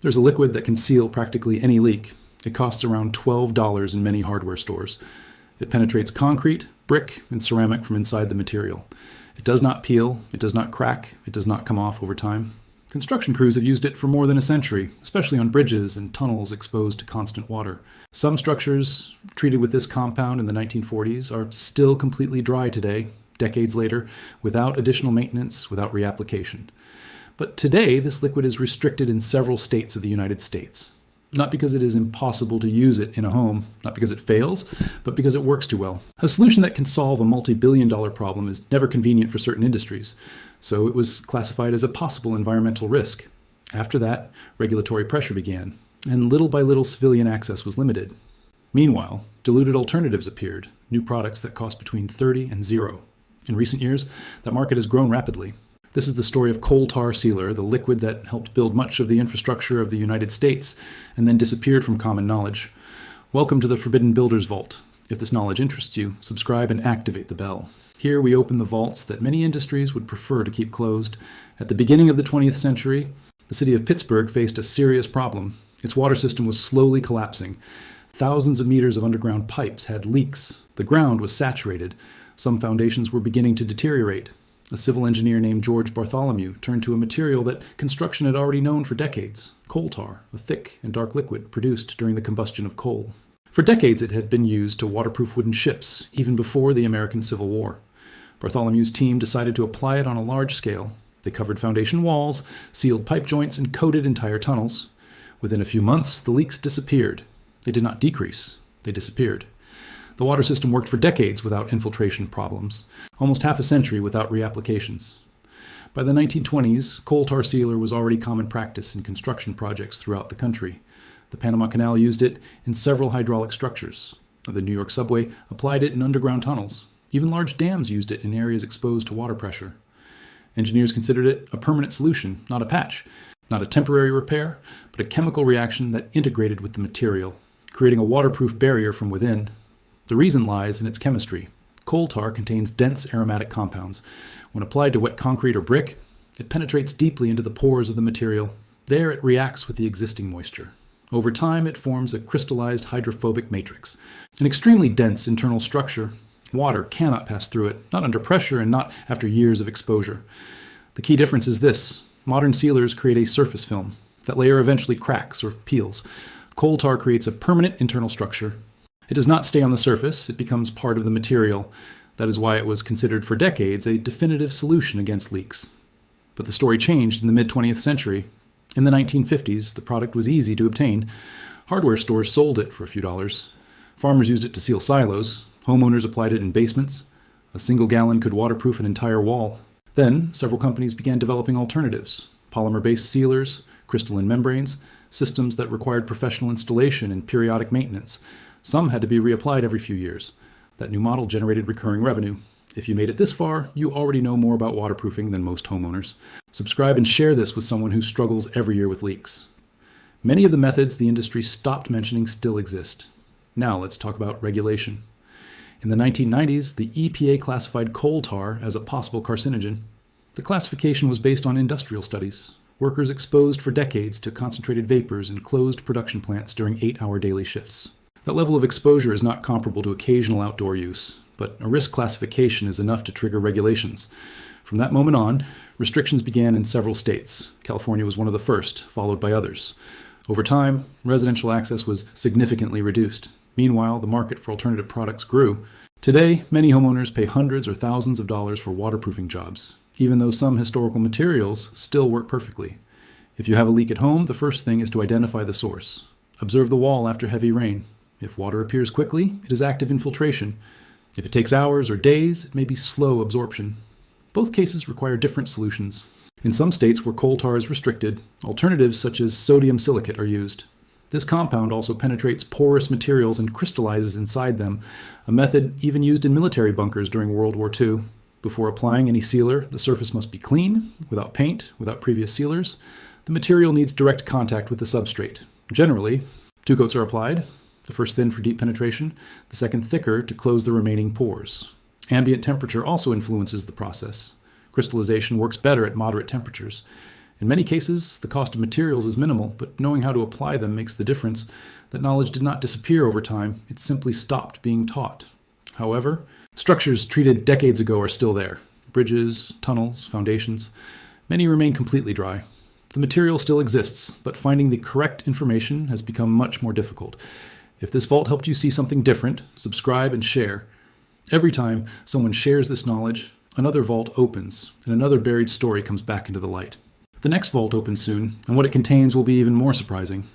There's a liquid that can seal practically any leak. It costs around $12 in many hardware stores. It penetrates concrete, brick, and ceramic from inside the material. It does not peel, it does not crack, it does not come off over time. Construction crews have used it for more than a century, especially on bridges and tunnels exposed to constant water. Some structures treated with this compound in the 1940s are still completely dry today, decades later, without additional maintenance, without reapplication. But today, this liquid is restricted in several states of the United States. Not because it is impossible to use it in a home, not because it fails, but because it works too well. A solution that can solve a multi-billion-dollar problem is never convenient for certain industries, so it was classified as a possible environmental risk. After that, regulatory pressure began, and little by little civilian access was limited. Meanwhile, diluted alternatives appeared, new products that cost between 30 and zero. In recent years, that market has grown rapidly. This is the story of coal tar sealer, the liquid that helped build much of the infrastructure of the United States and then disappeared from common knowledge. Welcome to the Forbidden Builder's Vault. If this knowledge interests you, subscribe and activate the bell. Here we open the vaults that many industries would prefer to keep closed. At the beginning of the 20th century, the city of Pittsburgh faced a serious problem. Its water system was slowly collapsing. Thousands of meters of underground pipes had leaks. The ground was saturated. Some foundations were beginning to deteriorate. A civil engineer named George Bartholomew turned to a material that construction had already known for decades, coal tar, a thick and dark liquid produced during the combustion of coal. For decades it had been used to waterproof wooden ships, even before the American Civil War. Bartholomew's team decided to apply it on a large scale. They covered foundation walls, sealed pipe joints, and coated entire tunnels. Within a few months, the leaks disappeared. They did not decrease, they disappeared. The water system worked for decades without infiltration problems, almost half a century without reapplications. By the 1920s, coal tar sealer was already common practice in construction projects throughout the country. The Panama Canal used it in several hydraulic structures. The New York subway applied it in underground tunnels. Even large dams used it in areas exposed to water pressure. Engineers considered it a permanent solution, not a patch, not a temporary repair, but a chemical reaction that integrated with the material, creating a waterproof barrier from within. The reason lies in its chemistry. Coal tar contains dense aromatic compounds. When applied to wet concrete or brick, it penetrates deeply into the pores of the material. There it reacts with the existing moisture. Over time, it forms a crystallized hydrophobic matrix, an extremely dense internal structure. Water cannot pass through it, not under pressure and not after years of exposure. The key difference is this. Modern sealers create a surface film. That layer eventually cracks or peels. Coal tar creates a permanent internal structure. It does not stay on the surface, it becomes part of the material. That is why it was considered for decades a definitive solution against leaks. But the story changed in the mid-20th century. In the 1950s, the product was easy to obtain. Hardware stores sold it for a few dollars. Farmers used it to seal silos. Homeowners applied it in basements. A single gallon could waterproof an entire wall. Then, several companies began developing alternatives. Polymer-based sealers, crystalline membranes, systems that required professional installation and periodic maintenance. Some had to be reapplied every few years. That new model generated recurring revenue. If you made it this far, you already know more about waterproofing than most homeowners. Subscribe and share this with someone who struggles every year with leaks. Many of the methods the industry stopped mentioning still exist. Now let's talk about regulation. In the 1990s, the EPA classified coal tar as a possible carcinogen. The classification was based on industrial studies. Workers exposed for decades to concentrated vapors in closed production plants during 8-hour daily shifts. That level of exposure is not comparable to occasional outdoor use, but a risk classification is enough to trigger regulations. From that moment on, restrictions began in several states. California was one of the first, followed by others. Over time, residential access was significantly reduced. Meanwhile, the market for alternative products grew. Today, many homeowners pay hundreds or thousands of dollars for waterproofing jobs, even though some historical materials still work perfectly. If you have a leak at home, the first thing is to identify the source. Observe the wall after heavy rain. If water appears quickly, it is active infiltration. If it takes hours or days, it may be slow absorption. Both cases require different solutions. In some states where coal tar is restricted, alternatives such as sodium silicate are used. This compound also penetrates porous materials and crystallizes inside them, a method even used in military bunkers during World War II. Before applying any sealer, the surface must be clean, without paint, without previous sealers. The material needs direct contact with the substrate. Generally, 2 coats are applied. The first thin for deep penetration, the second thicker to close the remaining pores. Ambient temperature also influences the process. Crystallization works better at moderate temperatures. In many cases, the cost of materials is minimal, but knowing how to apply them makes the difference. That knowledge did not disappear over time, it simply stopped being taught. However, structures treated decades ago are still there. Bridges, tunnels, foundations. Many remain completely dry. The material still exists, but finding the correct information has become much more difficult. If this vault helped you see something different, subscribe and share. Every time someone shares this knowledge, another vault opens, and another buried story comes back into the light. The next vault opens soon, and what it contains will be even more surprising.